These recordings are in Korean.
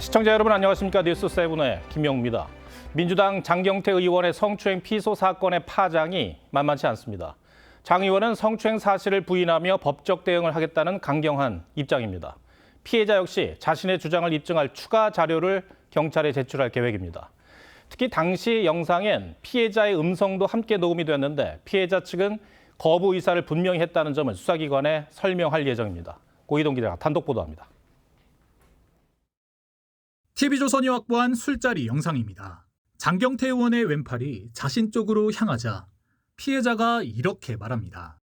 시청자 여러분 안녕하십니까. 뉴스7의 김영우입니다. 민주당 장경태 의원의 성추행 피소 사건의 파장이 만만치 않습니다. 장 의원은 성추행 사실을 부인하며 법적 대응을 하겠다는 강경한 입장입니다. 피해자 역시 자신의 주장을 입증할 추가 자료를 경찰에 제출할 계획입니다. 특히 당시 영상엔 피해자의 음성도 함께 녹음이 됐는데 피해자 측은 거부 의사를 분명히 했다는 점을 수사기관에 설명할 예정입니다. 고희동 기자가 단독 보도합니다. TV조선이 확보한 술자리 영상입니다. 장경태 의원의 왼팔이 자신 쪽으로 향하자 피해자가 이렇게 말합니다.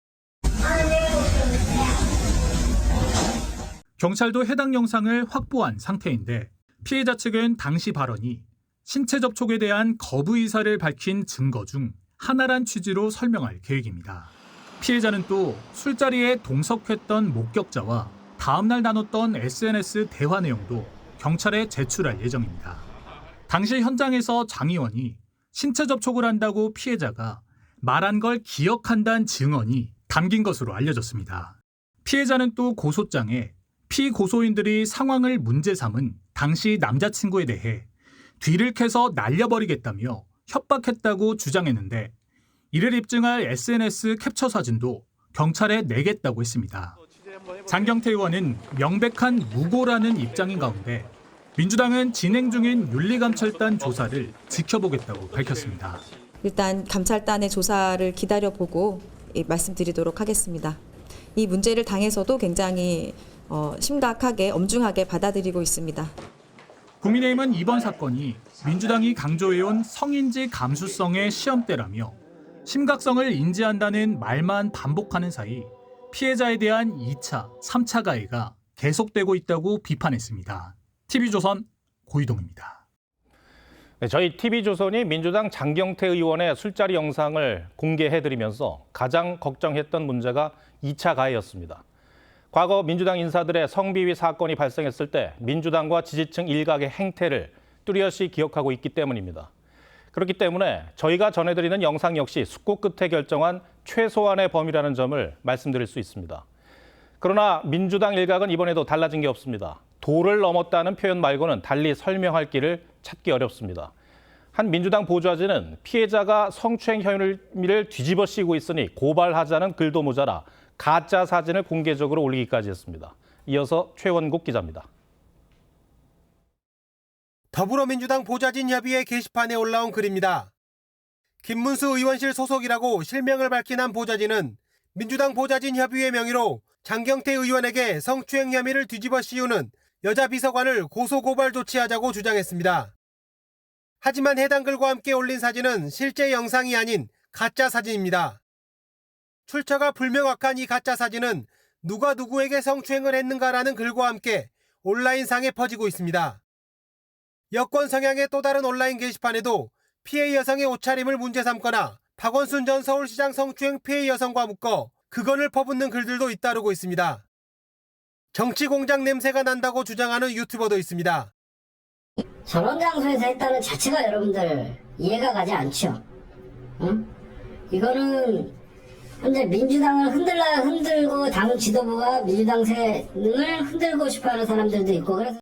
경찰도 해당 영상을 확보한 상태인데 피해자 측은 당시 발언이 신체 접촉에 대한 거부 의사를 밝힌 증거 중 하나란 취지로 설명할 계획입니다. 피해자는 또 술자리에 동석했던 목격자와 다음날 나눴던 SNS 대화 내용도 경찰에 제출할 예정입니다. 당시 현장에서 장 의원이 신체 접촉을 한다고 피해자가 말한 걸 기억한다는 증언이 담긴 것으로 알려졌습니다. 피해자는 또 고소장에 피고소인들이 상황을 문제 삼은 당시 남자친구에 대해 뒤를 캐서 날려버리겠다며 협박했다고 주장했는데 이를 입증할 SNS 캡처 사진도 경찰에 내겠다고 했습니다. 장경태 의원은 명백한 무고라는 입장인 가운데 민주당은 진행 중인 윤리감찰단 조사를 지켜보겠다고 밝혔습니다. 일단 감찰단의 조사를 기다려보고 말씀드리도록 하겠습니다. 이 문제를 당에서도 굉장히 심각하게 엄중하게 받아들이고 있습니다. 국민의힘은 이번 사건이 민주당이 강조해온 성인지 감수성의 시험대라며 심각성을 인지한다는 말만 반복하는 사이 피해자에 대한 2차, 3차 가해가 계속되고 있다고 비판했습니다. TV조선 고희동입니다. 네, 저희 TV조선이 민주당 장경태 의원의 술자리 영상을 공개해드리면서 가장 걱정했던 문제가 2차 가해였습니다. 과거 민주당 인사들의 성비위 사건이 발생했을 때 민주당과 지지층 일각의 행태를 뚜렷이 기억하고 있기 때문입니다. 그렇기 때문에 저희가 전해드리는 영상 역시 숙고 끝에 결정한 최소한의 범위라는 점을 말씀드릴 수 있습니다. 그러나 민주당 일각은 이번에도 달라진 게 없습니다. 도를 넘었다는 표현 말고는 달리 설명할 길을 찾기 어렵습니다. 한 민주당 보좌진은 피해자가 성추행 혐의를 뒤집어 씌우고 있으니 고발하자는 글도 모자라 가짜 사진을 공개적으로 올리기까지 했습니다. 이어서 최원국 기자입니다. 더불어민주당 보좌진협의회 게시판에 올라온 글입니다. 김문수 의원실 소속이라고 실명을 밝힌 한 보좌진은 민주당 보좌진협의회 명의로 장경태 의원에게 성추행 혐의를 뒤집어 씌우는 여자 비서관을 고소고발 조치하자고 주장했습니다. 하지만 해당 글과 함께 올린 사진은 실제 영상이 아닌 가짜 사진입니다. 출처가 불명확한 이 가짜 사진은 누가 누구에게 성추행을 했는가라는 글과 함께 온라인상에 퍼지고 있습니다. 여권 성향의 또 다른 온라인 게시판에도 피해 여성의 옷차림을 문제 삼거나 박원순 전 서울시장 성추행 피해 여성과 묶어 극언을 퍼붓는 글들도 잇따르고 있습니다. 정치 공작 냄새가 난다고 주장하는 유튜버도 있습니다. 저런 장소에서 했다는 자체가 여러분들 이해가 가지 않죠. 응? 이거는 현재 민주당을 흔들고 당 지도부가 민주당 세능을 흔들고 싶어하는 사람들도 있고 그래서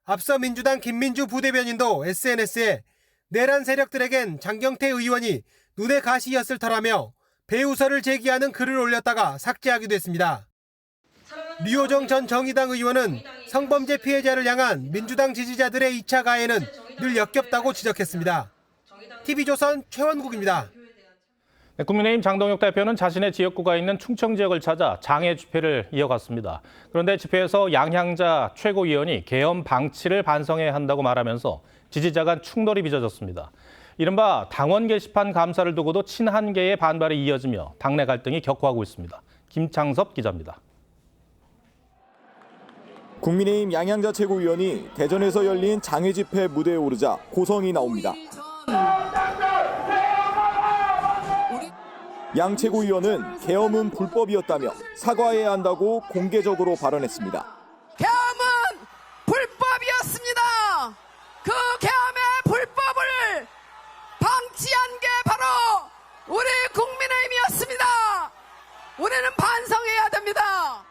앞서 민주당 김민주 부대변인도 SNS에 내란 세력들에겐 장경태 의원이 눈의 가시였을 터라며 배우설을 제기하는 글을 올렸다가 삭제하기도 했습니다. 류호정 전 정의당 의원은 성범죄 피해자를 향한 민주당 지지자들의 2차 가해는 늘 역겹다고 지적했습니다. TV조선 최원국입니다. 네, 국민의힘 장동혁 대표는 자신의 지역구가 있는 충청 지역을 찾아 장애 집회를 이어갔습니다. 그런데 집회에서 양향자 최고위원이 계엄 방치를 반성해야 한다고 말하면서 지지자 간 충돌이 빚어졌습니다. 이른바 당원 게시판 감사를 두고도 친한계의 반발이 이어지며 당내 갈등이 격화하고 있습니다. 김창섭 기자입니다. 국민의힘 양향자 최고위원이 대전에서 열린 장애 집회 무대에 오르자 고성이 나옵니다. 양 최고위원은 계엄은 불법이었다며 사과해야 한다고 공개적으로 발언했습니다. 계엄은 불법이었습니다. 그 계엄의 불법을 방치한 게 바로 우리 국민의힘이었습니다. 우리는 반성해야 됩니다.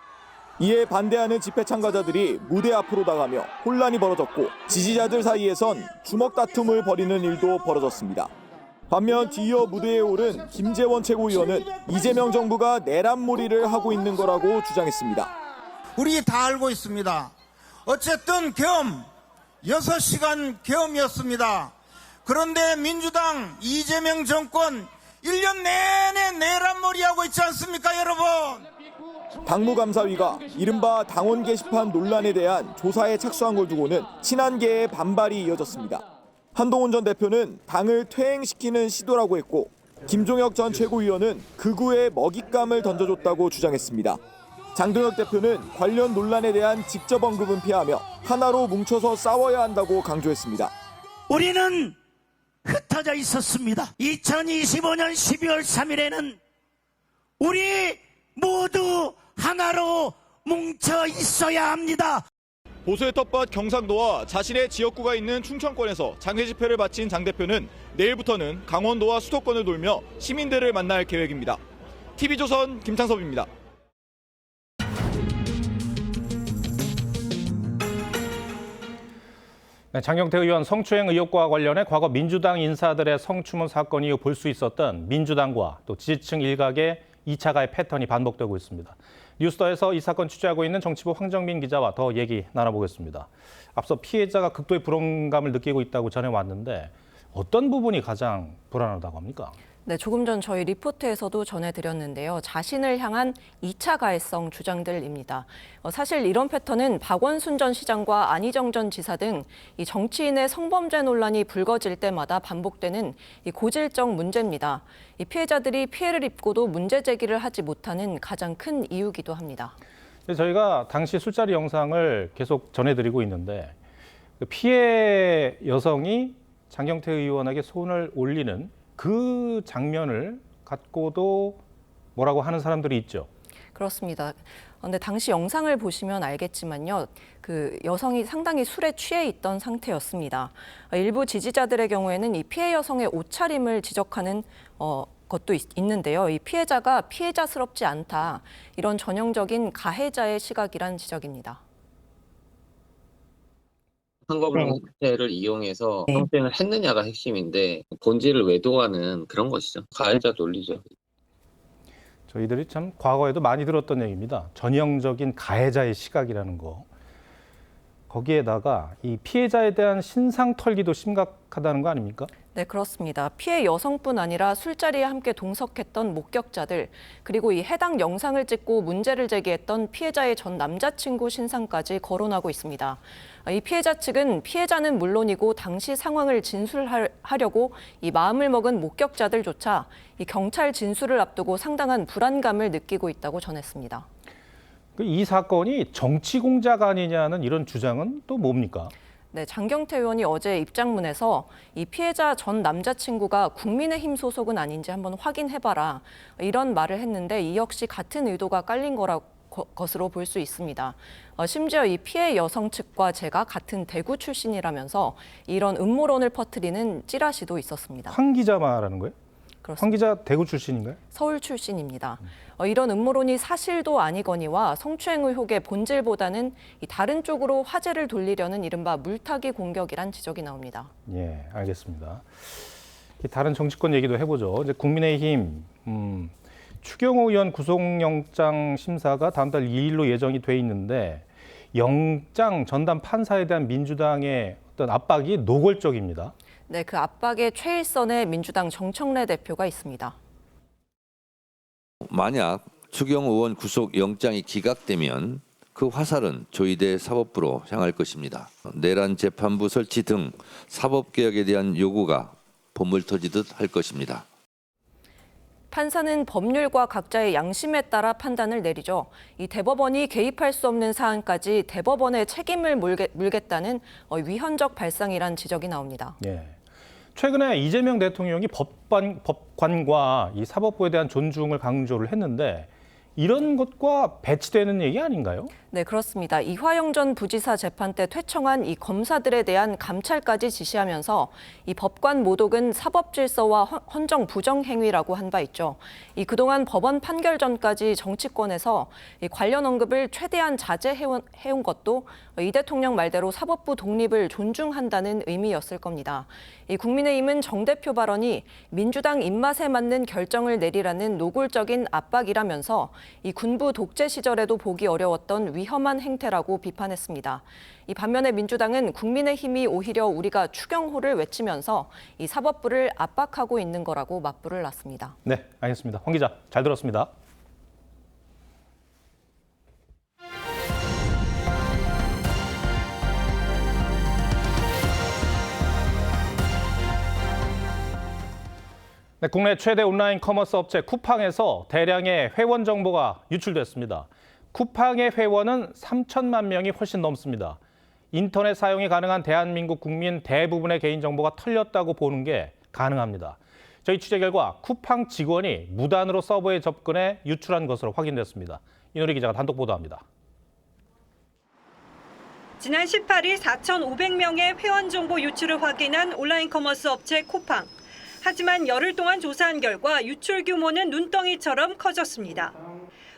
이에 반대하는 집회 참가자들이 무대 앞으로 나가며 혼란이 벌어졌고 지지자들 사이에선 주먹 다툼을 벌이는 일도 벌어졌습니다. 반면 뒤이어 무대에 오른 김재원 최고위원은 이재명 정부가 내란몰이를 하고 있는 거라고 주장했습니다. 우리 다 알고 있습니다. 어쨌든 계엄 6시간 계엄이었습니다. 그런데 민주당 이재명 정권 1년 내내 내란몰이하고 있지 않습니까, 여러분? 당무감사위가 이른바 당원 게시판 논란에 대한 조사에 착수한 걸 두고는 친한계의 반발이 이어졌습니다. 한동훈 전 대표는 당을 퇴행시키는 시도라고 했고 김종혁 전 최고위원은 극우에 먹잇감을 던져줬다고 주장했습니다. 장동혁 대표는 관련 논란에 대한 직접 언급은 피하며 하나로 뭉쳐서 싸워야 한다고 강조했습니다. 우리는 흩어져 있었습니다. 2025년 12월 3일에는 우리 모두 하나로 뭉쳐 있어야 합니다. 보수의 텃밭 경상도와 자신의 지역구가 있는 충청권에서 장외 집회를 마친 장 대표는 내일부터는 강원도와 수도권을 돌며 시민들을 만날 계획입니다. TV조선 김창섭입니다. 네, 장경태 의원 성추행 의혹과 관련해 과거 민주당 인사들의 성추문 사건 이후 볼 수 있었던 민주당과 또 지지층 일각의 2차 가해 패턴이 반복되고 있습니다. 뉴스더에서 이 사건 취재하고 있는 정치부 황정민 기자와 더 얘기 나눠보겠습니다. 앞서 피해자가 극도의 불안감을 느끼고 있다고 전해왔는데 어떤 부분이 가장 불안하다고 합니까? 네, 조금 전 저희 리포트에서도 전해드렸는데요. 자신을 향한 2차 가해성 주장들입니다. 사실 이런 패턴은 박원순 전 시장과 안희정 전 지사 등 이 정치인의 성범죄 논란이 불거질 때마다 반복되는 이 고질적 문제입니다. 이 피해자들이 피해를 입고도 문제 제기를 하지 못하는 가장 큰 이유기도 합니다. 저희가 당시 술자리 영상을 계속 전해드리고 있는데 피해 여성이 장경태 의원에게 손을 올리는 그 장면을 갖고도 뭐라고 하는 사람들이 있죠. 그렇습니다. 그런데 당시 영상을 보시면 알겠지만요. 그 여성이 상당히 술에 취해 있던 상태였습니다. 일부 지지자들의 경우에는 이 피해 여성의 옷차림을 지적하는 것도 있는데요. 이 피해자가 피해자스럽지 않다. 이런 전형적인 가해자의 시각이란 지적입니다. 상검형태를 이용해서 성추행을 했느냐가 핵심인데 본질을 외도하는 그런 것이죠. 가해자 논리죠. 저희들이 참 과거에도 많이 들었던 얘기입니다. 전형적인 가해자의 시각이라는 거. 거기에다가 이 피해자에 대한 신상 털기도 심각하다는 거 아닙니까? 네, 그렇습니다. 피해 여성뿐 아니라 술자리에 함께 동석했던 목격자들, 그리고 이 해당 영상을 찍고 문제를 제기했던 피해자의 전 남자친구 신상까지 거론하고 있습니다. 이 피해자 측은 피해자는 물론이고 당시 상황을 진술하려고 이 마음을 먹은 목격자들조차 이 경찰 진술을 앞두고 상당한 불안감을 느끼고 있다고 전했습니다. 이 사건이 정치 공작 아니냐는 이런 주장은 또 뭡니까? 네, 장경태 의원이 어제 입장문에서 이 피해자 전 남자친구가 국민의힘 소속은 아닌지 한번 확인해봐라 이런 말을 했는데 이 역시 같은 의도가 깔린 것으로 볼 수 있습니다. 심지어 이 피해 여성 측과 제가 같은 대구 출신이라면서 이런 음모론을 퍼뜨리는 찌라시도 있었습니다. 황 기자 말하는 거예요? 그렇습니다. 황 기자 대구 출신인가요? 서울 출신입니다. 이런 음모론이 사실도 아니거니와 성추행 의혹의 본질보다는 이 다른 쪽으로 화제를 돌리려는 이른바 물타기 공격이란 지적이 나옵니다. 예, 알겠습니다. 다른 정치권 얘기도 해보죠. 이제 국민의힘 추경호 의원 구속영장 심사가 다음 달 2일로 예정이 돼 있는데 영장 전담 판사에 대한 민주당의 어떤 압박이 노골적입니다. 네, 그 압박의 최일선에 민주당 정청래 대표가 있습니다. 만약 추경호 의원 구속 영장이 기각되면 그 화살은 조희대 사법부로 향할 것입니다. 내란 재판부 설치 등 사법개혁에 대한 요구가 본물 터지듯 할 것입니다. 판사는 법률과 각자의 양심에 따라 판단을 내리죠. 이 대법원이 개입할 수 없는 사안까지 대법원의 책임을 물겠다는 위헌적 발상이란 지적이 나옵니다. 예. 최근에 이재명 대통령이 법관과 이 사법부에 대한 존중을 강조를 했는데 이런 것과 배치되는 얘기 아닌가요? 네, 그렇습니다. 이화영 전 부지사 재판 때 퇴청한 이 검사들에 대한 감찰까지 지시하면서 이 법관 모독은 사법 질서와 헌정 부정 행위라고 한 바 있죠. 이 그동안 법원 판결 전까지 정치권에서 이 관련 언급을 최대한 자제해온 것도 이 대통령 말대로 사법부 독립을 존중한다는 의미였을 겁니다. 이 국민의힘은 정 대표 발언이 민주당 입맛에 맞는 결정을 내리라는 노골적인 압박이라면서 이 군부 독재 시절에도 보기 어려웠던 위험한 행태라고 비판했습니다. 이 반면에 민주당은 국민의힘이 오히려 우리가 추경호를 외치면서 이 사법부를 압박하고 있는 거라고 맞불을 놨습니다. 네, 알겠습니다. 황 기자, 잘 들었습니다. 네, 국내 최대 온라인 커머스 업체 쿠팡에서 대량의 회원 정보가 유출됐습니다. 쿠팡의 회원은 3천만 명이 훨씬 넘습니다. 인터넷 사용이 가능한 대한민국 국민 대부분의 개인정보가 털렸다고 보는 게 가능합니다. 저희 취재 결과 쿠팡 직원이 무단으로 서버에 접근해 유출한 것으로 확인됐습니다. 이노리 기자가 단독 보도합니다. 지난 18일 4,500명의 회원 정보 유출을 확인한 온라인 커머스 업체 쿠팡. 하지만 열흘 동안 조사한 결과 유출 규모는 눈덩이처럼 커졌습니다.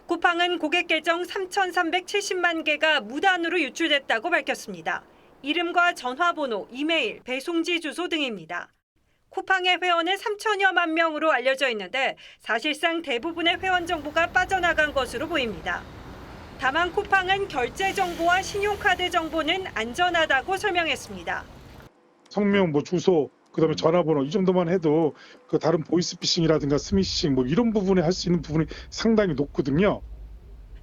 쿠팡은 고객 계정 3,370만 개가 무단으로 유출됐다고 밝혔습니다. 이름과 전화번호, 이메일, 배송지 주소 등입니다. 쿠팡의 회원은 3천여만 명으로 알려져 있는데 사실상 대부분의 회원 정보가 빠져나간 것으로 보입니다. 다만 쿠팡은 결제 정보와 신용카드 정보는 안전하다고 설명했습니다. 성명, 주소, 그다음에 전화번호 이 정도만 해도 그 다른 보이스피싱이라든가 스미싱 이런 부분에 할 수 있는 부분이 상당히 높거든요.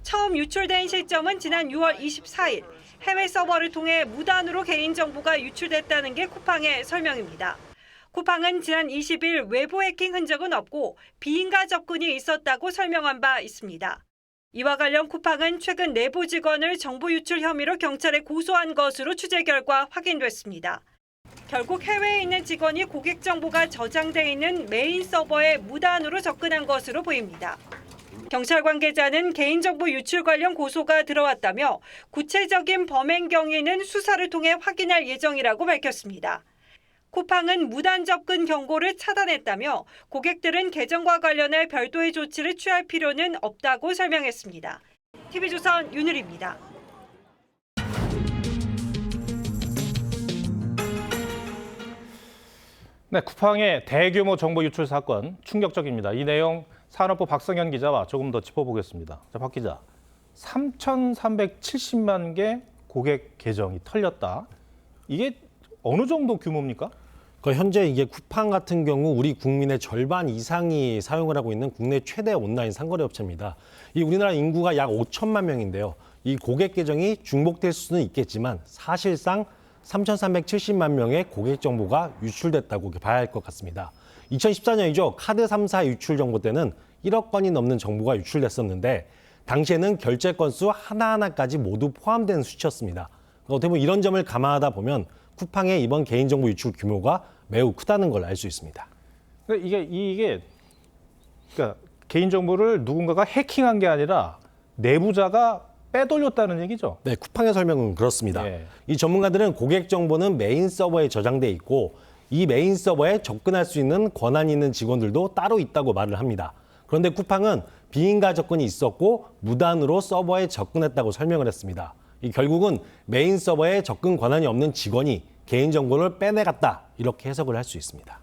처음 유출된 시점은 지난 6월 24일 해외 서버를 통해 무단으로 개인정보가 유출됐다는 게 쿠팡의 설명입니다. 쿠팡은 지난 20일 외부 해킹 흔적은 없고 비인가 접근이 있었다고 설명한 바 있습니다. 이와 관련 쿠팡은 최근 내부 직원을 정보 유출 혐의로 경찰에 고소한 것으로 취재 결과 확인됐습니다. 결국 해외에 있는 직원이 고객 정보가 저장돼 있는 메인 서버에 무단으로 접근한 것으로 보입니다. 경찰 관계자는 개인정보 유출 관련 고소가 들어왔다며 구체적인 범행 경위는 수사를 통해 확인할 예정이라고 밝혔습니다. 쿠팡은 무단 접근 경고를 차단했다며 고객들은 계정과 관련해 별도의 조치를 취할 필요는 없다고 설명했습니다. TV조선 윤유리입니다. 네, 쿠팡의 대규모 정보 유출 사건 충격적입니다. 이 내용 산업부 박성현 기자와 조금 더 짚어보겠습니다. 자, 박 기자, 3,370만 개 고객 계정이 털렸다. 이게 어느 정도 규모입니까? 현재 이게 쿠팡 같은 경우 우리 국민의 절반 이상이 사용을 하고 있는 국내 최대 온라인 상거래 업체입니다. 이 우리나라 인구가 약 5천만 명인데요. 이 고객 계정이 중복될 수는 있겠지만 사실상 3,370만 명의 고객 정보가 유출됐다고 봐야 할 것 같습니다. 2014년이죠. 카드 3사 유출 정보 때는 1억 건이 넘는 정보가 유출됐었는데 당시에는 결제 건수 하나하나까지 모두 포함된 수치였습니다. 어떻게 보면 이런 점을 감안하다 보면 쿠팡의 이번 개인정보 유출 규모가 매우 크다는 걸 알 수 있습니다. 이게 그러니까 개인정보를 누군가가 해킹한 게 아니라 내부자가 빼돌렸다는 얘기죠? 네, 쿠팡의 설명은 그렇습니다. 네. 이 전문가들은 고객 정보는 메인 서버에 저장돼 있고 이 메인 서버에 접근할 수 있는 권한이 있는 직원들도 따로 있다고 말을 합니다. 그런데 쿠팡은 비인가 접근이 있었고 무단으로 서버에 접근했다고 설명을 했습니다. 결국은 메인 서버에 접근 권한이 없는 직원이 개인정보를 빼내갔다 이렇게 해석을 할 수 있습니다.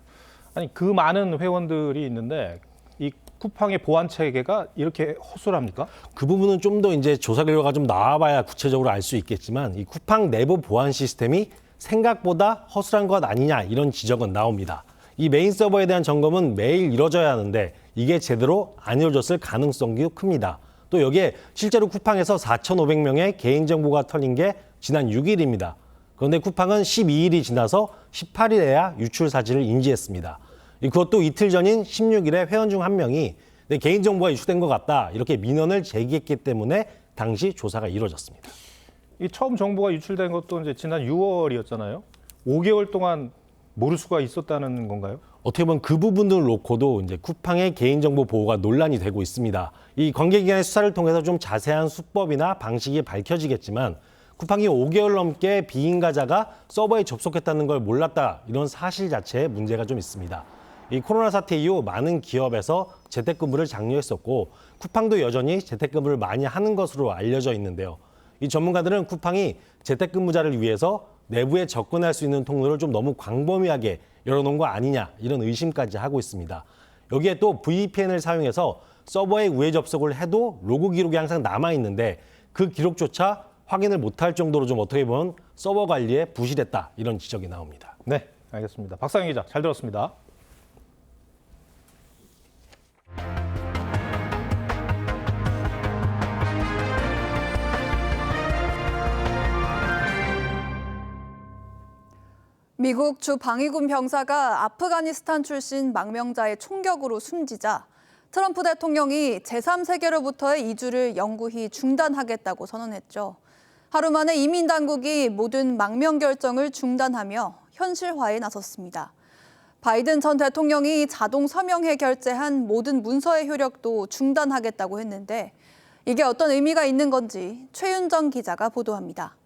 아니 그 많은 회원들이 있는데 이 쿠팡의 보안 체계가 이렇게 허술합니까? 그 부분은 좀 더 이제 조사 결과가 좀 나와봐야 구체적으로 알 수 있겠지만 이 쿠팡 내부 보안 시스템이 생각보다 허술한 것 아니냐 이런 지적은 나옵니다. 이 메인 서버에 대한 점검은 매일 이뤄져야 하는데 이게 제대로 안 이루어졌을 가능성이 큽니다. 또 여기에 실제로 쿠팡에서 4,500명의 개인정보가 털린 게 지난 6일입니다. 그런데 쿠팡은 12일이 지나서 18일에야 유출 사실을 인지했습니다. 그것도 이틀 전인 16일에 회원 중 한 명이 내 개인정보가 유출된 것 같다 이렇게 민원을 제기했기 때문에 당시 조사가 이루어졌습니다. 이 처음 정보가 유출된 것도 이제 지난 6월이었잖아요. 5개월 동안 모를 수가 있었다는 건가요? 어떻게 보면 그 부분들을 놓고도 이제 쿠팡의 개인정보 보호가 논란이 되고 있습니다. 이 관계기관의 수사를 통해서 좀 자세한 수법이나 방식이 밝혀지겠지만 쿠팡이 5개월 넘게 비인가자가 서버에 접속했다는 걸 몰랐다, 이런 사실 자체에 문제가 좀 있습니다. 이 코로나 사태 이후 많은 기업에서 재택근무를 장려했었고 쿠팡도 여전히 재택근무를 많이 하는 것으로 알려져 있는데요. 이 전문가들은 쿠팡이 재택근무자를 위해서 내부에 접근할 수 있는 통로를 좀 너무 광범위하게 열어놓은 거 아니냐, 이런 의심까지 하고 있습니다. 여기에 또 VPN을 사용해서 서버에 우회 접속을 해도 로그 기록이 항상 남아있는데 그 기록조차 확인을 못할 정도로 좀 어떻게 보면 서버 관리에 부실했다, 이런 지적이 나옵니다. 네, 알겠습니다. 박상영 기자, 잘 들었습니다. 미국 주 방위군 병사가 아프가니스탄 출신 망명자의 총격으로 숨지자 트럼프 대통령이 제3세계로부터의 이주를 영구히 중단하겠다고 선언했죠. 하루 만에 이민 당국이 모든 망명 결정을 중단하며 현실화에 나섰습니다. 바이든 전 대통령이 자동 서명해 결제한 모든 문서의 효력도 중단하겠다고 했는데 이게 어떤 의미가 있는 건지 최윤정 기자가 보도합니다.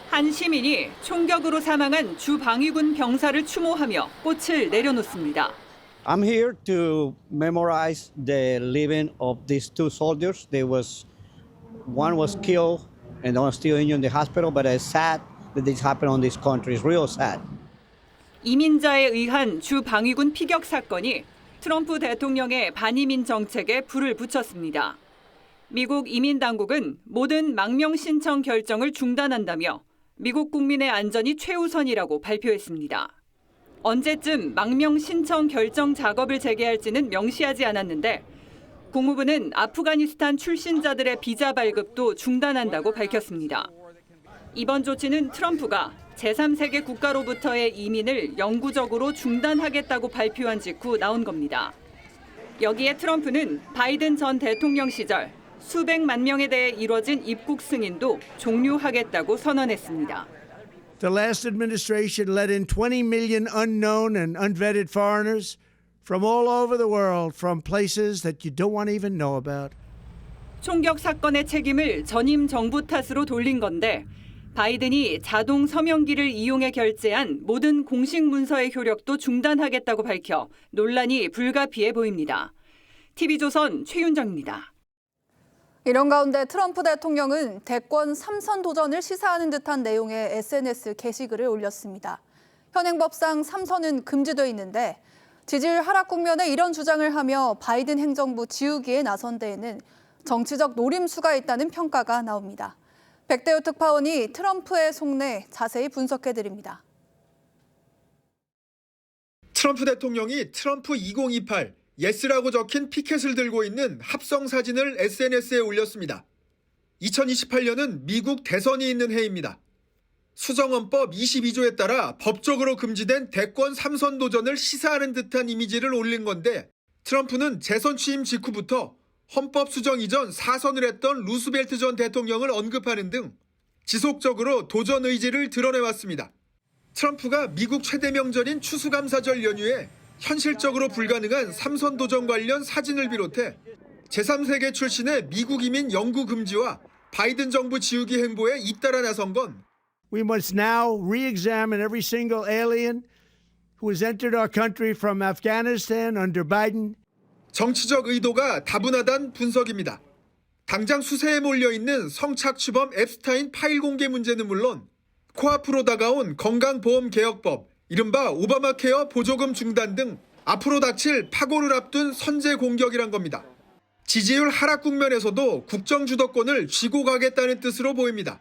한 시민이 총격으로 사망한 주 방위군 병사를 추모하며 꽃을 내려놓습니다. I'm here to memorize the living of these two soldiers. One was killed and one was still injured in the hospital, but it's sad that this happened on this country. It's real sad. 이민자에 의한 주 방위군 피격 사건이 트럼프 대통령의 반이민 정책에 불을 붙였습니다. 미국 이민 당국은 모든 망명 신청 결정을 중단한다며 미국 국민의 안전이 최우선이라고 발표했습니다. 언제쯤 망명 신청 결정 작업을 재개할지는 명시하지 않았는데 국무부는 아프가니스탄 출신자들의 비자 발급도 중단한다고 밝혔습니다. 이번 조치는 트럼프가 제3세계 국가로부터의 이민을 영구적으로 중단하겠다고 발표한 직후 나온 겁니다. 여기에 트럼프는 바이든 전 대통령 시절 수백만 명에 대해 이뤄진 입국 승인도 종료하겠다고 선언했습니다. The last administration let in 20 million unknown and unvetted foreigners from all over the world, from places that you don't want to even know about. 총격 사건의 책임을 전임 정부 탓으로 돌린 건데 바이든이 자동 서명기를 이용해 결제한 모든 공식 문서의 효력도 중단하겠다고 밝혀 논란이 불가피해 보입니다. TV조선 최윤정입니다. 이런 가운데 트럼프 대통령은 대권 3선 도전을 시사하는 듯한 내용의 SNS 게시글을 올렸습니다. 현행법상 3선은 금지돼 있는데 지지율 하락 국면에 이런 주장을 하며 바이든 행정부 지우기에 나선 데에는 정치적 노림수가 있다는 평가가 나옵니다. 백대호 특파원이 트럼프의 속내 자세히 분석해드립니다. 트럼프 대통령이 트럼프 2028 예스라고 적힌 피켓을 들고 있는 합성 사진을 SNS에 올렸습니다. 2028년은 미국 대선이 있는 해입니다. 수정헌법 22조에 따라 법적으로 금지된 대권 3선 도전을 시사하는 듯한 이미지를 올린 건데 트럼프는 재선 취임 직후부터 헌법 수정 이전 4선을 했던 루스벨트 전 대통령을 언급하는 등 지속적으로 도전 의지를 드러내왔습니다. 트럼프가 미국 최대 명절인 추수감사절 연휴에 현실적으로 불가능한 3선 도전 관련 사진을 비롯해 제3세계 출신의 미국 이민 영구 금지와 바이든 정부 지우기 행보에 잇따라 나선 건 We must now re-examine every single alien who has entered our country from Afghanistan under Biden. 정치적 의도가 다분하다는 분석입니다. 당장 수세에 몰려있는 성착취범 앱스타인 파일 공개 문제는 물론 코앞으로 다가온 건강보험개혁법, 이른바 오바마 케어 보조금 중단 등 앞으로 닥칠 파고를 앞둔 선제 공격이란 겁니다. 지지율 하락 국면에서도 국정 주도권을 쥐고 가겠다는 뜻으로 보입니다.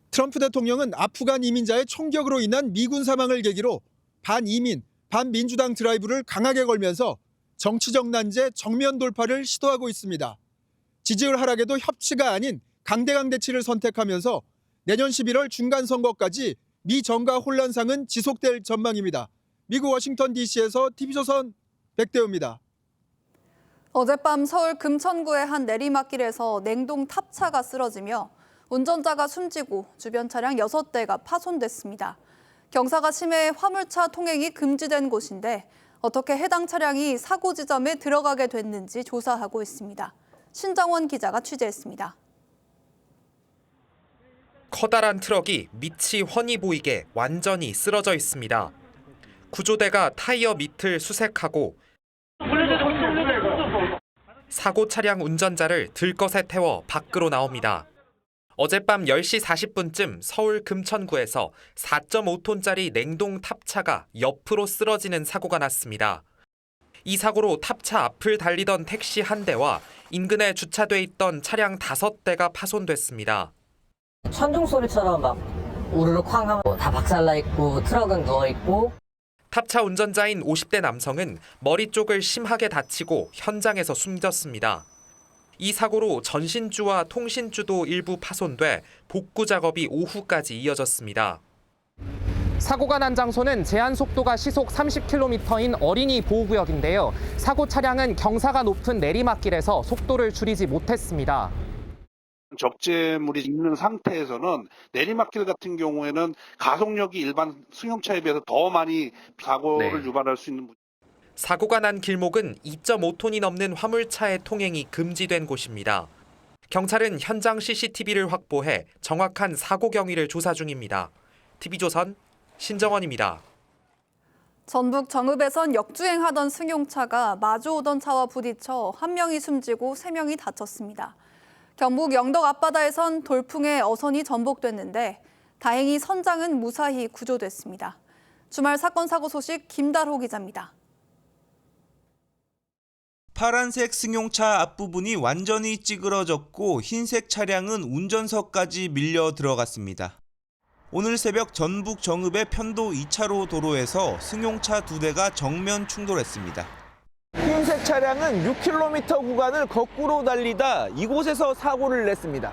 트럼프 대통령은 아프간 이민자의 총격으로 인한 미군 사망을 계기로 반이민, 반민주당 드라이브를 강하게 걸면서 정치적 난제 정면 돌파를 시도하고 있습니다. 지지율 하락에도 협치가 아닌 강대강 대치를 선택하면서 내년 11월 중간선거까지 미 정가 혼란상은 지속될 전망입니다. 미국 워싱턴 DC에서 TV조선 백대호입니다. 어젯밤 서울 금천구의 한 내리막길에서 냉동 탑차가 쓰러지며 운전자가 숨지고 주변 차량 6대가 파손됐습니다. 경사가 심해 화물차 통행이 금지된 곳인데 어떻게 해당 차량이 사고 지점에 들어가게 됐는지 조사하고 있습니다. 신정원 기자가 취재했습니다. 커다란 트럭이 밑이 훤히 보이게 완전히 쓰러져 있습니다. 구조대가 타이어 밑을 수색하고 사고 차량 운전자를 들것에 태워 밖으로 나옵니다. 어젯밤 10시 40분쯤 서울 금천구에서 4.5톤짜리 냉동 탑차가 옆으로 쓰러지는 사고가 났습니다. 이 사고로 탑차 앞을 달리던 택시 한 대와 인근에 주차돼 있던 차량 5대가 파손됐습니다. 천둥 소리처럼 막 우르르 쾅 하면 다 박살나 있고 트럭은 누워 있고. 탑차 운전자인 50대 남성은 머리 쪽을 심하게 다치고 현장에서 숨졌습니다. 이 사고로 전신주와 통신주도 일부 파손돼 복구 작업이 오후까지 이어졌습니다. 사고가 난 장소는 제한 속도가 시속 30km인 어린이 보호구역인데요. 사고 차량은 경사가 높은 내리막길에서 속도를 줄이지 못했습니다. 적재물이 있는 상태에서는 내리막길 같은 경우에는 가속력이 일반 승용차에 비해서 더 많이 사고를 유발할 수 있는. 사고가 난 길목은 2.5톤이 넘는 화물차의 통행이 금지된 곳입니다. 경찰은 현장 CCTV를 확보해 정확한 사고 경위를 조사 중입니다. TV조선 신정원입니다. 전북 정읍에선 역주행하던 승용차가 마주오던 차와 부딪혀 1명이 숨지고 3명이 다쳤습니다. 경북 영덕 앞바다에선 돌풍에 어선이 전복됐는데 다행히 선장은 무사히 구조됐습니다. 주말 사건 사고 소식 김달호 기자입니다. 파란색 승용차 앞부분이 완전히 찌그러졌고 흰색 차량은 운전석까지 밀려 들어갔습니다. 오늘 새벽 전북 정읍의 편도 2차로 도로에서 승용차 2대가 정면 충돌했습니다. 흰색 차량은 6km 구간을 거꾸로 달리다 이곳에서 사고를 냈습니다.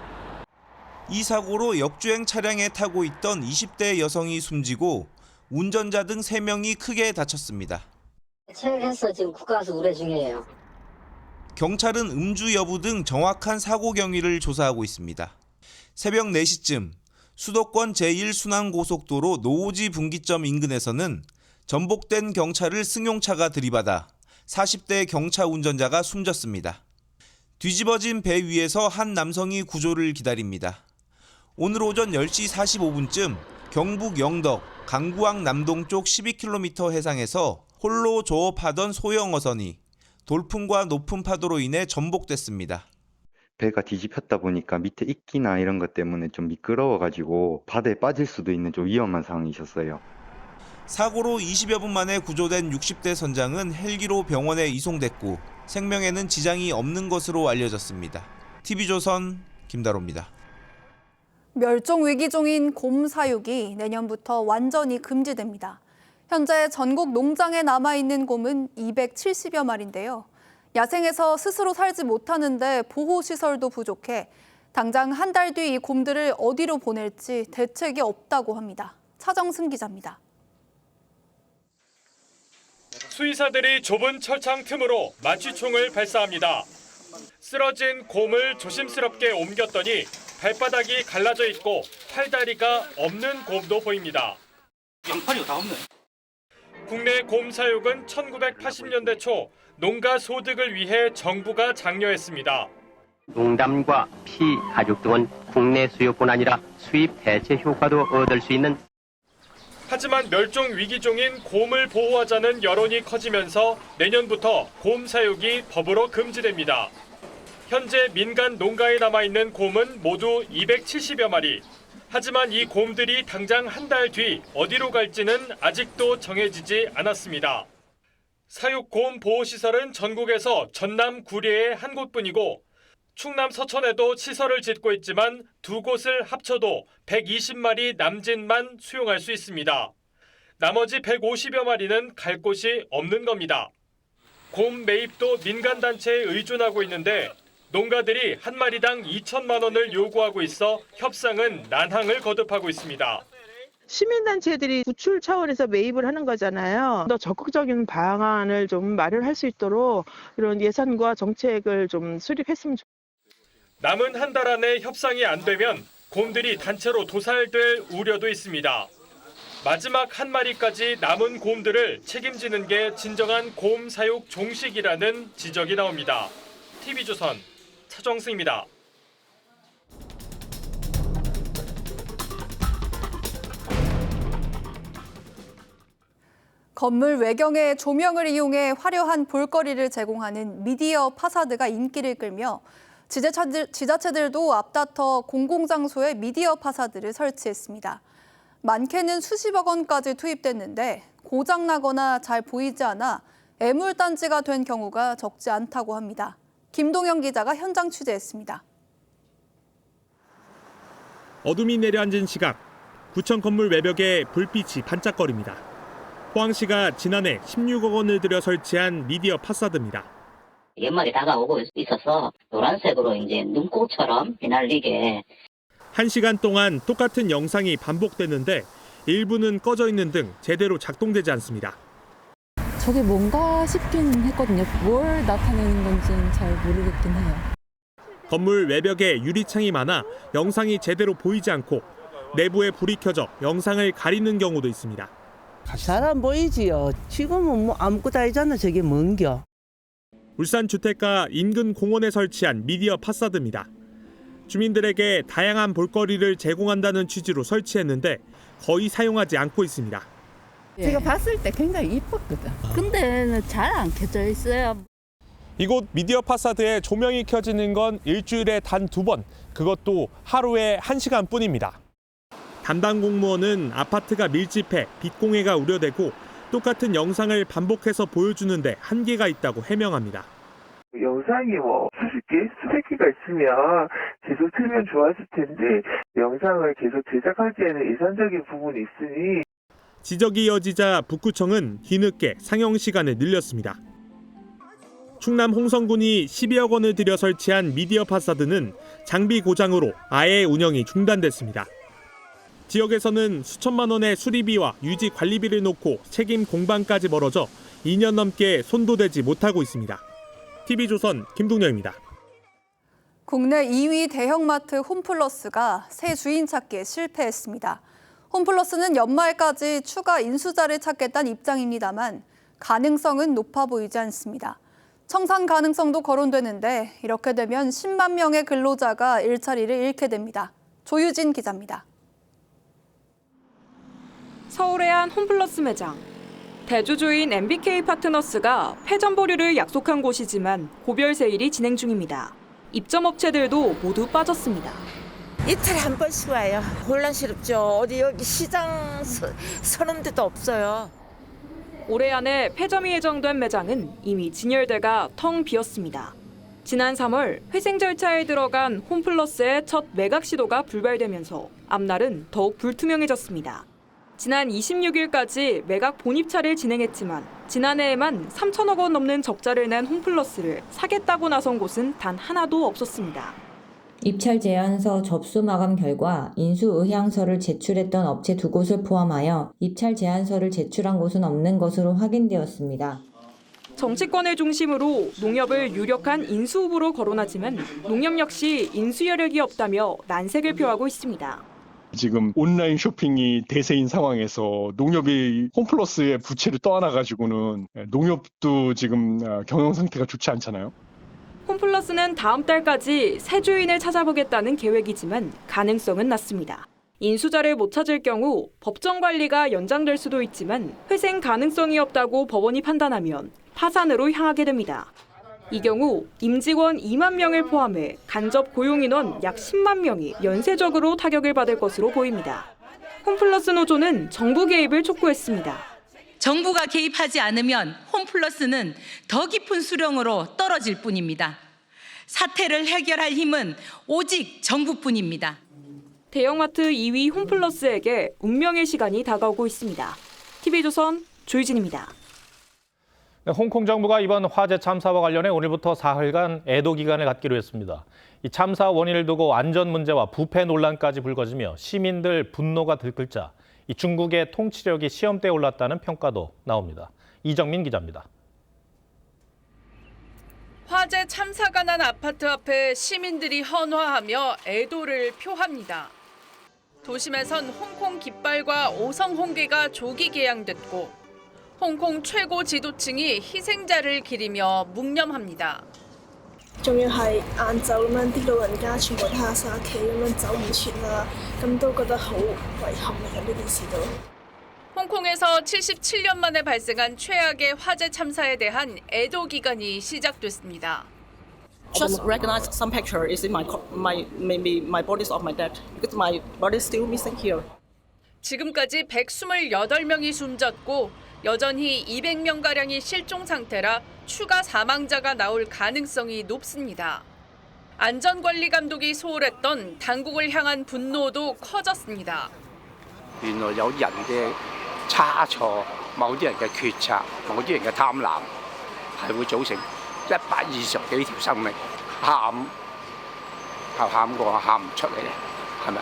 이 사고로 역주행 차량에 타고 있던 20대 여성이 숨지고 운전자 등 3명이 크게 다쳤습니다. 체크해서 지금 국가수 의뢰 중이에요. 경찰은 음주 여부 등 정확한 사고 경위를 조사하고 있습니다. 새벽 4시쯤 수도권 제1순환고속도로 노오지 분기점 인근에서는 전복된 경차를 승용차가 들이받아 40대 경차 운전자가 숨졌습니다. 뒤집어진 배 위에서 한 남성이 구조를 기다립니다. 오늘 오전 10시 45분쯤 경북 영덕 강구항 남동쪽 12km 해상에서 홀로 조업하던 소형 어선이 돌풍과 높은 파도로 인해 전복됐습니다. 배가 뒤집혔다 보니까 밑에 이끼나 이런 것 때문에 좀 미끄러워가지고 바다에 빠질 수도 있는 좀 위험한 상황이셨어요. 사고로 20여 분 만에 구조된 60대 선장은 헬기로 병원에 이송됐고 생명에는 지장이 없는 것으로 알려졌습니다. TV조선 김다로입니다. 멸종 위기종인 곰 사육이 내년부터 완전히 금지됩니다. 현재 전국 농장에 남아있는 곰은 270여 마리인데요. 야생에서 스스로 살지 못하는데 보호시설도 부족해 당장 한 달 뒤 이 곰들을 어디로 보낼지 대책이 없다고 합니다. 차정승 기자입니다. 수의사들이 좁은 철창 틈으로 마취총을 발사합니다. 쓰러진 곰을 조심스럽게 옮겼더니 발바닥이 갈라져 있고 팔다리가 없는 곰도 보입니다. 양팔이가 다 없네. 국내 곰 사육은 1980년대 초 농가 소득을 위해 정부가 장려했습니다. 농담과 피, 가죽 등은 국내 수요뿐 아니라 수입 대체 효과도 얻을 수 있는. 하지만 멸종 위기종인 곰을 보호하자는 여론이 커지면서 내년부터 곰 사육이 법으로 금지됩니다. 현재 민간 농가에 남아있는 곰은 모두 270여 마리. 하지만 이 곰들이 당장 한 달 뒤 어디로 갈지는 아직도 정해지지 않았습니다. 사육곰 보호시설은 전국에서 전남 구례에 한 곳뿐이고 충남 서천에도 시설을 짓고 있지만 두 곳을 합쳐도 120마리 남짓만 수용할 수 있습니다. 나머지 150여 마리는 갈 곳이 없는 겁니다. 곰 매입도 민간단체에 의존하고 있는데 농가들이 한 마리당 2천만 원을 요구하고 있어 협상은 난항을 거듭하고 있습니다. 시민단체들이 구출 차원에서 매입을 하는 거잖아요. 더 적극적인 방안을 좀 마련할 수 있도록 이런 예산과 정책을 좀 수립했으면 좋겠습니다. 남은 한 달 안에 협상이 안 되면 곰들이 단체로 도살될 우려도 있습니다. 마지막 한 마리까지 남은 곰들을 책임지는 게 진정한 곰 사육 종식이라는 지적이 나옵니다. TV조선 차정승입니다. 건물 외경에 조명을 이용해 화려한 볼거리를 제공하는 미디어 파사드가 인기를 끌며 지자체들도 앞다퉈 공공장소에 미디어 파사드를 설치했습니다. 많게는 수십억 원까지 투입됐는데 고장나거나 잘 보이지 않아 애물단지가 된 경우가 적지 않다고 합니다. 김동영 기자가 현장 취재했습니다. 어둠이 내려앉은 시각, 구청 건물 외벽에 불빛이 반짝거립니다. 포항시가 지난해 16억 원을 들여 설치한 미디어 파사드입니다. 연말이 다가오고 있어서 노란색으로 이제 눈꽃처럼 빛날리게 1시간 동안 똑같은 영상이 반복되는데 일부는 꺼져 있는 등 제대로 작동되지 않습니다. 저게 뭔가 싶긴 했거든요. 뭘 나타내는 건지는 잘 모르겠긴 해요. 건물 외벽에 유리창이 많아 영상이 제대로 보이지 않고 내부에 불이 켜져 영상을 가리는 경우도 있습니다. 잘 안 보이지요. 지금은 뭐 아무것도 아니잖아. 저게 뭔겨. 울산 주택가 인근 공원에 설치한 미디어 파사드입니다. 주민들에게 다양한 볼거리를 제공한다는 취지로 설치했는데 거의 사용하지 않고 있습니다. 제가 봤을 때 굉장히 이뻤거든. 근데 잘 안 켜져 있어요. 이곳 미디어 파사드에 조명이 켜지는 건 일주일에 단 2번, 그것도 하루에 1시간뿐입니다. 담당 공무원은 아파트가 밀집해 빛공해가 우려되고 똑같은 영상을 반복해서 보여주는데 한계가 있다고 해명합니다. 영상이 수십 개, 수백 개가 있으면 계속 틀면 좋았을 텐데 영상을 계속 제작하기에는 예산적인 부분이 있으니 지적이 이어지자 북구청은 뒤늦게 상영 시간을 늘렸습니다. 충남 홍성군이 12억 원을 들여 설치한 미디어 파사드는 장비 고장으로 아예 운영이 중단됐습니다. 지역에서는 수천만 원의 수리비와 유지 관리비를 놓고 책임 공방까지 멀어져 2년 넘게 손도 대지 못하고 있습니다. TV조선 김동영입니다. 국내 2위 대형마트 홈플러스가 새 주인 찾기에 실패했습니다. 홈플러스는 연말까지 추가 인수자를 찾겠다는 입장입니다만 가능성은 높아 보이지 않습니다. 청산 가능성도 거론되는데 이렇게 되면 10만 명의 근로자가 일자리를 잃게 됩니다. 조유진 기자입니다. 서울의 한 홈플러스 매장. 대주주인 MBK 파트너스가 폐점 보류를 약속한 곳이지만 고별 세일이 진행 중입니다. 입점업체들도 모두 빠졌습니다. 이틀에 한 번씩 와요. 혼란스럽죠. 어디 여기 시장 서는 데도 없어요. 올해 안에 폐점이 예정된 매장은 이미 진열대가 텅 비었습니다. 지난 3월 회생 절차에 들어간 홈플러스의 첫 매각 시도가 불발되면서 앞날은 더욱 불투명해졌습니다. 지난 26일까지 매각 본입차를 진행했지만 지난해에만 3천억 원 넘는 적자를 낸 홈플러스를 사겠다고 나선 곳은 단 하나도 없었습니다. 입찰 제안서 접수 마감 결과 인수 의향서를 제출했던 업체 2곳을 포함하여 입찰 제안서를 제출한 곳은 없는 것으로 확인되었습니다. 정치권을 중심으로 농협을 유력한 인수 후보로 거론하지만 농협 역시 인수 여력이 없다며 난색을 표하고 있습니다. 지금 온라인 쇼핑이 대세인 상황에서 농협이 홈플러스의 부채를 떠안아가지고는 농협도 지금 경영 상태가 좋지 않잖아요. 홈플러스는 다음 달까지 새 주인을 찾아보겠다는 계획이지만 가능성은 낮습니다. 인수자를 못 찾을 경우 법정 관리가 연장될 수도 있지만 회생 가능성이 없다고 법원이 판단하면 파산으로 향하게 됩니다. 이 경우 임직원 2만 명을 포함해 간접 고용인원 약 10만 명이 연쇄적으로 타격을 받을 것으로 보입니다. 홈플러스 노조는 정부 개입을 촉구했습니다. 정부가 개입하지 않으면 홈플러스는 더 깊은 수렁으로 떨어질 뿐입니다. 사태를 해결할 힘은 오직 정부뿐입니다. 대형마트 2위 홈플러스에게 운명의 시간이 다가오고 있습니다. TV조선 조유진입니다. 홍콩 정부가 이번 화재 참사와 관련해 오늘부터 사흘간 애도 기간을 갖기로 했습니다. 이 참사 원인을 두고 안전 문제와 부패 논란까지 불거지며 시민들 분노가 들끓자 이 중국의 통치력이 시험대에 올랐다는 평가도 나옵니다. 이정민 기자입니다. 화재 참사가 난 아파트 앞에 시민들이 헌화하며 애도를 표합니다. 도심에선 홍콩 깃발과 오성 홍게가 조기 개양됐고 홍콩 최고 지도층이 희생자를 기리며 묵념합니다. 仲要係晏晝咁樣，啲老人家全部睇下曬屋企咁樣走唔切啦，咁都覺得好遺憾嘅呢件事都。 홍콩에서 77년 만에 발생한 최악의 화재 참사에 대한 애도 기간이 시작됐습니다. Just recognize some picture is in maybe my bodies of my dad because my body is still missing here. 지금까지 128명이 숨졌고 여전히 200명가량이 실종 상태라 추가 사망자가 나올 가능성이 높습니다. 안전관리 감독이 소홀했던 당국을 향한 분노도 커졌습니다. 原來有人嘅差錯，某啲人嘅決策，某啲人嘅貪婪，係會造成120幾條生命，喊過喊唔出嚟，係咪？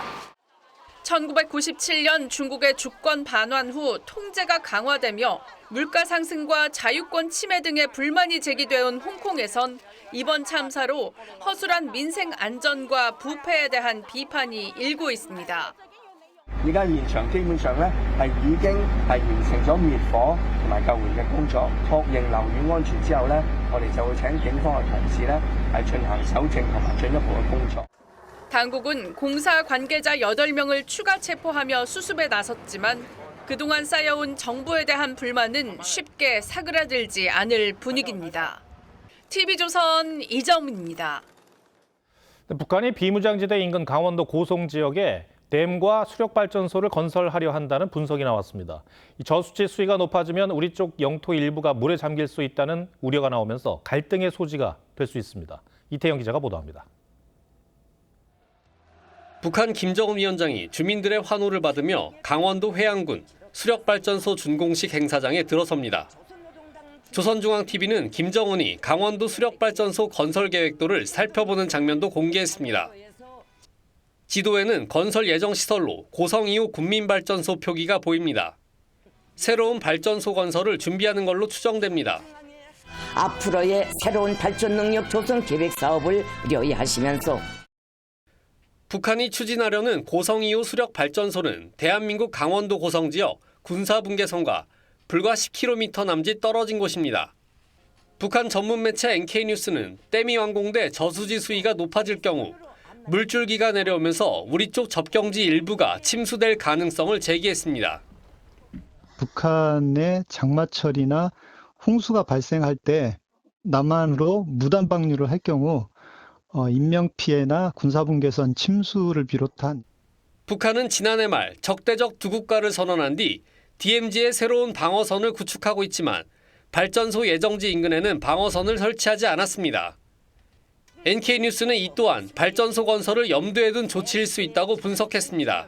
1997년 중국의 주권 반환 후 통제가 강화되며 물가 상승과 자유권 침해 등의 불만이 제기되어온 홍콩에선 이번 참사로 허술한 민생 안전과 부패에 대한 비판이 일고 있습니다. 而家現場基本上咧係已經係完成咗滅火同埋救援嘅工作，確認樓宇安全之後咧，我哋就會請警方嘅同事咧係進行搜證同埋進一步嘅工作。 당국은 공사 관계자 8명을 추가 체포하며 수습에 나섰지만 그동안 쌓여온 정부에 대한 불만은 쉽게 사그라들지 않을 분위기입니다. TV조선 이정민입니다. 북한이 비무장지대 인근 강원도 고성 지역에 댐과 수력발전소를 건설하려 한다는 분석이 나왔습니다. 저수지 수위가 높아지면 우리 쪽 영토 일부가 물에 잠길 수 있다는 우려가 나오면서 갈등의 소지가 될 수 있습니다. 이태영 기자가 보도합니다. 북한 김정은 위원장이 주민들의 환호를 받으며 강원도 회양군 수력발전소 준공식 행사장에 들어섭니다. 조선중앙TV는 김정은이 강원도 수력발전소 건설 계획도를 살펴보는 장면도 공개했습니다. 지도에는 건설 예정 시설로 고성 2호 군민발전소 표기가 보입니다. 새로운 발전소 건설을 준비하는 걸로 추정됩니다. 앞으로의 새로운 발전 능력 조성 계획 사업을 열의하시면서 북한이 추진하려는 고성 2호 수력 발전소는 대한민국 강원도 고성 지역 군사분계선과 불과 10km 남짓 떨어진 곳입니다. 북한 전문 매체 NK뉴스는 댐이 완공돼 저수지 수위가 높아질 경우 물줄기가 내려오면서 우리 쪽 접경지 일부가 침수될 가능성을 제기했습니다. 북한의 장마철이나 홍수가 발생할 때 남한으로 무단 방류를 할 경우 인명피해나 군사분계선 침수를 비롯한 북한은 지난해 말 적대적 두 국가를 선언한 뒤 DMZ의 새로운 방어선을 구축하고 있지만 발전소 예정지 인근에는 방어선을 설치하지 않았습니다. NK뉴스는 이 또한 발전소 건설을 염두에 둔 조치일 수 있다고 분석했습니다.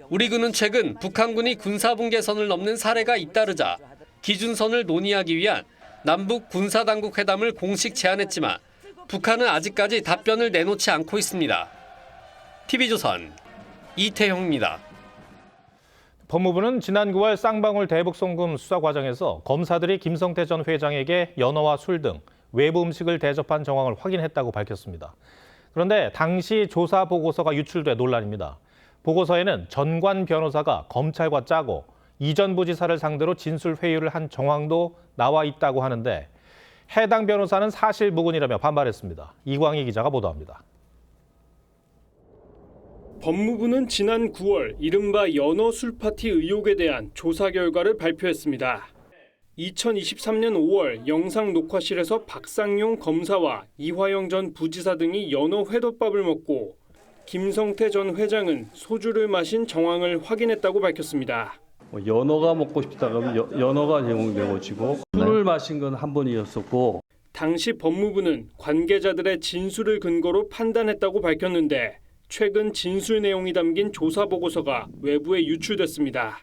우리 군은 최근 북한군이 군사분계선을 넘는 사례가 잇따르자 기준선을 논의하기 위한 남북 군사당국 회담을 공식 제안했지만 북한은 아직까지 답변을 내놓지 않고 있습니다. TV조선 이태형입니다. 법무부는 지난 9월 쌍방울 대북송금 수사 과정에서 검사들이 김성태 전 회장에게 연어와 술 등 외부 음식을 대접한 정황을 확인했다고 밝혔습니다. 그런데 당시 조사 보고서가 유출돼 논란입니다. 보고서에는 전관 변호사가 검찰과 짜고 이전 부지사를 상대로 진술 회유를 한 정황도 나와 있다고 하는데 해당 변호사는 사실무근이라며 반발했습니다. 이광희 기자가 보도합니다. 법무부는 지난 9월 이른바 연어 술파티 의혹에 대한 조사 결과를 발표했습니다. 2023년 5월 영상 녹화실에서 박상용 검사와 이화영 전 부지사 등이 연어 회덮밥을 먹고 김성태 전 회장은 소주를 마신 정황을 확인했다고 밝혔습니다. 연어가 먹고 싶다 그러면 연어가 제공되고 술을 마신 건 한 번이었었고 당시 법무부는 관계자들의 진술을 근거로 판단했다고 밝혔는데 최근 진술 내용이 담긴 조사 보고서가 외부에 유출됐습니다.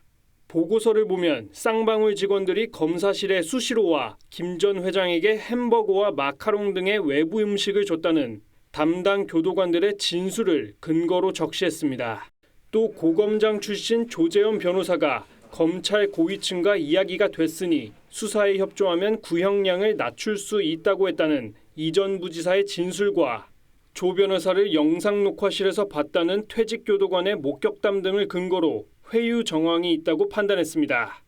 보고서를 보면 쌍방울 직원들이 검사실에 수시로와 김 전 회장에게 햄버거와 마카롱 등의 외부 음식을 줬다는 담당 교도관들의 진술을 근거로 적시했습니다. 또 고검장 출신 조재현 변호사가 검찰 고위층과 이야기가 됐으니 수사에 협조하면 구형량을 낮출 수 있다고 했다는 이전 부지사의 진술과 조 변호사를 영상 녹화실에서 봤다는 퇴직교도관의 목격담 등을 근거로 회유 정황이 있다고 판단했습니다.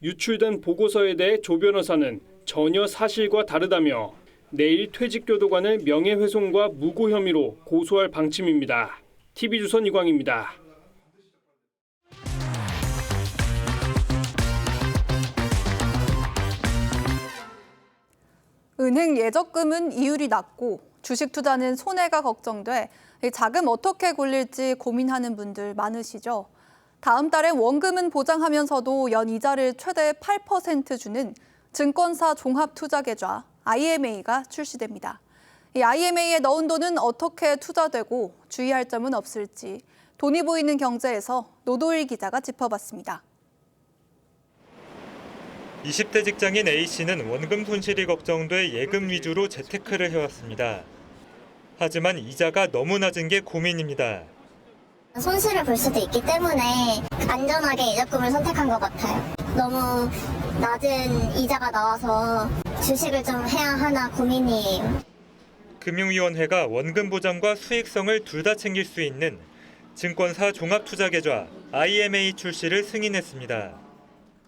유출된 보고서에 대해 조 변호사는 전혀 사실과 다르다며 내일 퇴직교도관을 명예훼손과 무고 혐의로 고소할 방침입니다. TV조선 이광입니다. 은행 예적금은 이율이 낮고 주식 투자는 손해가 걱정돼 자금 어떻게 굴릴지 고민하는 분들 많으시죠. 다음 달엔 원금은 보장하면서도 연 이자를 최대 8% 주는 증권사 종합투자계좌 IMA가 출시됩니다. 이 IMA에 넣은 돈은 어떻게 투자되고 주의할 점은 없을지 돈이 보이는 경제에서 노도일 기자가 짚어봤습니다. 20대 직장인 A씨는 원금 손실이 걱정돼 예금 위주로 재테크를 해왔습니다. 하지만 이자가 너무 낮은 게 고민입니다. 손실을 볼 수도 있기 때문에 안전하게 예적금을 선택한 것 같아요. 너무 낮은 이자가 나와서 주식을 좀 해야 하나 고민이에요. 금융위원회가 원금 보장과 수익성을 둘 다 챙길 수 있는 증권사 종합투자계좌 IMA 출시를 승인했습니다.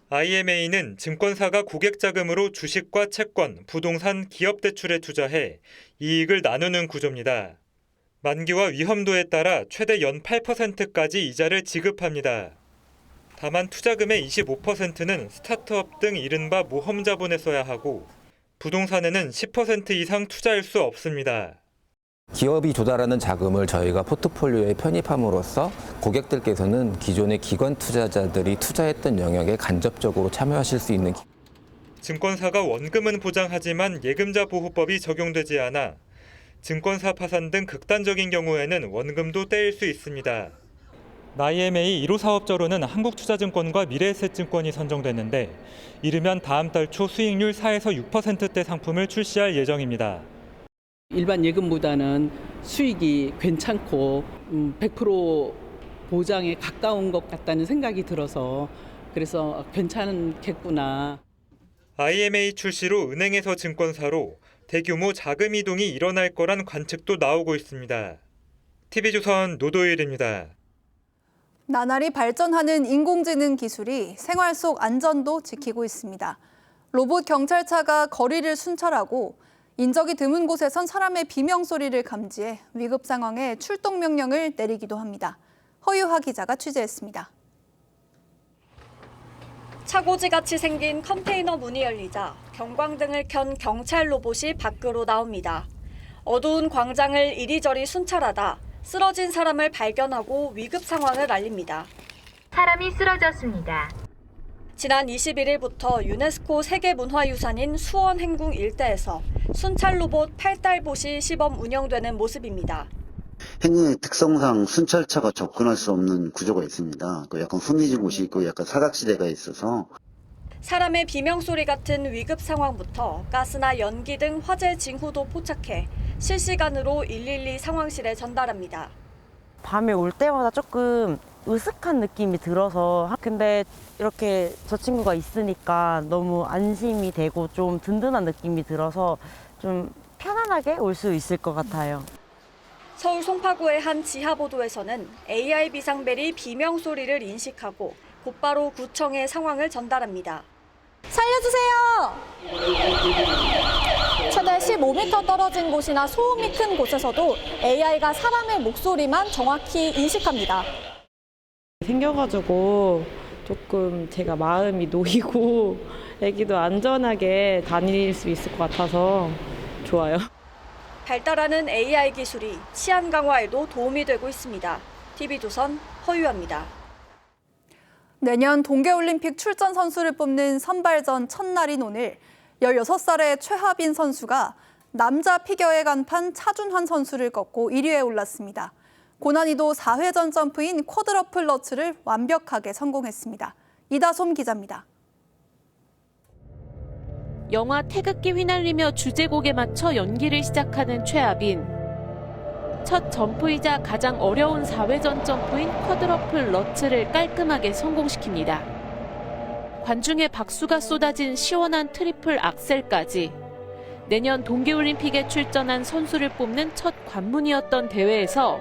IMA는 증권사가 고객 자금으로 주식과 채권, 부동산, 기업 대출에 투자해 이익을 나누는 구조입니다. 만기와 위험도에 따라 최대 연 8%까지 이자를 지급합니다. 다만 투자금의 25%는 스타트업 등 이른바 모험 자본에 써야 하고 부동산에는 10% 이상 투자할 수 없습니다. 기업이 조달하는 자금을 저희가 포트폴리오에 편입함으로써 고객들께서는 기존의 기관 투자자들이 투자했던 영역에 간접적으로 참여하실 수 있는 증권사가 원금은 보장하지만 예금자 보호법이 적용되지 않아 증권사 파산 등 극단적인 경우에는 원금도 떼일 수 있습니다. IMA 1호 사업자로는 한국투자증권과 미래에셋증권이 선정됐는데 이르면 다음 달 초 수익률 4에서 6%대 상품을 출시할 예정입니다. 일반 예금보다는 수익이 괜찮고 100% 보장에 가까운 것 같다는 생각이 들어서 그래서 괜찮겠구나. IMA 출시로 은행에서 증권사로 대규모 자금 이동이 일어날 거란 관측도 나오고 있습니다. TV조선 노도일입니다. 나날이 발전하는 인공지능 기술이 생활 속 안전도 지키고 있습니다. 로봇 경찰차가 거리를 순찰하고 인적이 드문 곳에선 사람의 비명소리를 감지해 위급 상황에 출동 명령을 내리기도 합니다. 허유하 기자가 취재했습니다. 차고지같이 생긴 컨테이너 문이 열리자 경광등을 켠 경찰 로봇이 밖으로 나옵니다. 어두운 광장을 이리저리 순찰하다 쓰러진 사람을 발견하고 위급 상황을 알립니다. 사람이 쓰러졌습니다. 지난 21일부터 유네스코 세계문화유산인 수원 행궁 일대에서 순찰 로봇 8달봇이 시범 운영되는 모습입니다. 행궁의 특성상 순찰차가 접근할 수 없는 구조가 있습니다. 약간 후미진 곳이 있고 약간 사각지대가 있어서 사람의 비명소리 같은 위급 상황부터 가스나 연기 등 화재 징후도 포착해 실시간으로 112 상황실에 전달합니다. 밤에 올 때마다 조금 으슥한 느낌이 들어서 근데 이렇게 저 친구가 있으니까 너무 안심이 되고 좀 든든한 느낌이 들어서 좀 편안하게 올 수 있을 것 같아요. 서울 송파구의 한 지하보도에서는 AI 비상벨이 비명소리를 인식하고 곧바로 구청에 상황을 전달합니다. 살려주세요! 최대 15m 떨어진 곳이나 소음이 큰 곳에서도 AI가 사람의 목소리만 정확히 인식합니다. 생겨가지고 조금 제가 마음이 놓이고 애기도 안전하게 다닐 수 있을 것 같아서 좋아요. 발달하는 AI 기술이 치안 강화에도 도움이 되고 있습니다. TV조선 허유아입니다. 내년 동계올림픽 출전 선수를 뽑는 선발전 첫날인 오늘 16살의 최하빈 선수가 남자 피겨의 간판 차준환 선수를 꺾고 1위에 올랐습니다. 고난이도 4회전 점프인 쿼드러플 러츠를 완벽하게 성공했습니다. 이다솜 기자입니다. 영화 태극기 휘날리며 주제곡에 맞춰 연기를 시작하는 최하빈. 첫 점프이자 가장 어려운 4회전 점프인 쿼드러플 러츠를 깔끔하게 성공시킵니다. 관중의 박수가 쏟아진 시원한 트리플 악셀까지 내년 동계올림픽에 출전한 선수를 뽑는 첫 관문이었던 대회에서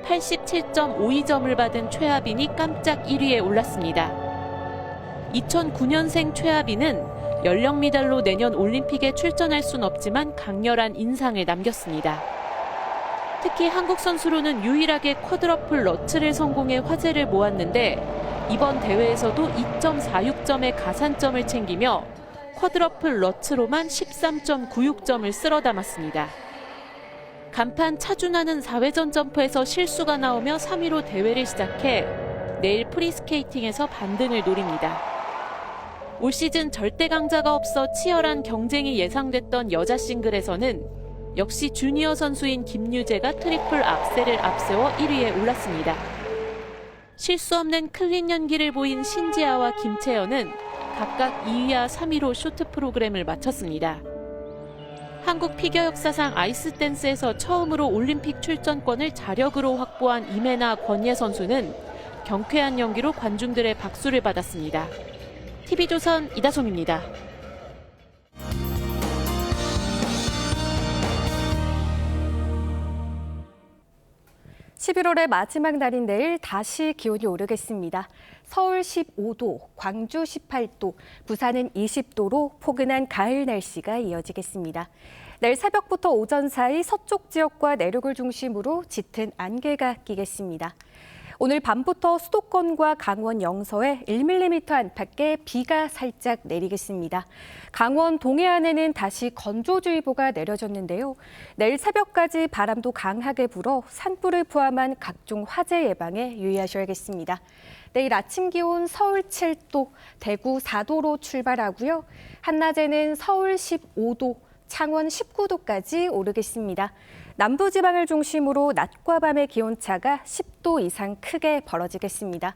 87.52점을 받은 최하빈이 깜짝 1위에 올랐습니다. 2009년생 최하빈은 연령 미달로 내년 올림픽에 출전할 순 없지만 강렬한 인상을 남겼습니다. 특히 한국 선수로는 유일하게 쿼드러플 러츠를 성공해 화제를 모았는데 이번 대회에서도 2.46점의 가산점을 챙기며 쿼드러플 러츠로만 13.96점을 쓸어 담았습니다. 간판 차준하는 4회전 점프에서 실수가 나오며 3위로 대회를 시작해 내일 프리스케이팅에서 반등을 노립니다. 올 시즌 절대 강자가 없어 치열한 경쟁이 예상됐던 여자 싱글에서는 역시 주니어 선수인 김유재가 트리플 악셀을 앞세워 1위에 올랐습니다. 실수 없는 클린 연기를 보인 신지아와 김채연은 각각 2위와 3위로 쇼트 프로그램을 마쳤습니다. 한국 피겨 역사상 아이스댄스에서 처음으로 올림픽 출전권을 자력으로 확보한 이메나 권예 선수는 경쾌한 연기로 관중들의 박수를 받았습니다. TV조선 이다솜입니다. 11월의 마지막 날인 내일 다시 기온이 오르겠습니다. 서울 15도, 광주 18도, 부산은 20도로 포근한 가을 날씨가 이어지겠습니다. 내일 새벽부터 오전 사이 서쪽 지역과 내륙을 중심으로 짙은 안개가 끼겠습니다. 오늘 밤부터 수도권과 강원 영서에 1mm 안팎의 비가 살짝 내리겠습니다. 강원 동해안에는 다시 건조주의보가 내려졌는데요. 내일 새벽까지 바람도 강하게 불어 산불을 포함한 각종 화재 예방에 유의하셔야겠습니다. 내일 아침 기온 서울 7도, 대구 4도로 출발하고요. 한낮에는 서울 15도, 창원 19도까지 오르겠습니다. 남부지방을 중심으로 낮과 밤의 기온차가 10도 이상 크게 벌어지겠습니다.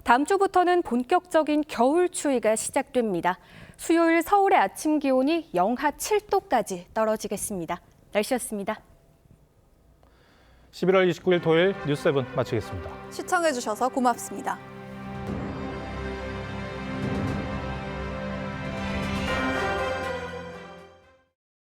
다음 주부터는 본격적인 겨울 추위가 시작됩니다. 수요일 서울의 아침 기온이 영하 7도까지 떨어지겠습니다. 날씨였습니다. 11월 29일 토요일 뉴스7 마치겠습니다. 시청해주셔서 고맙습니다.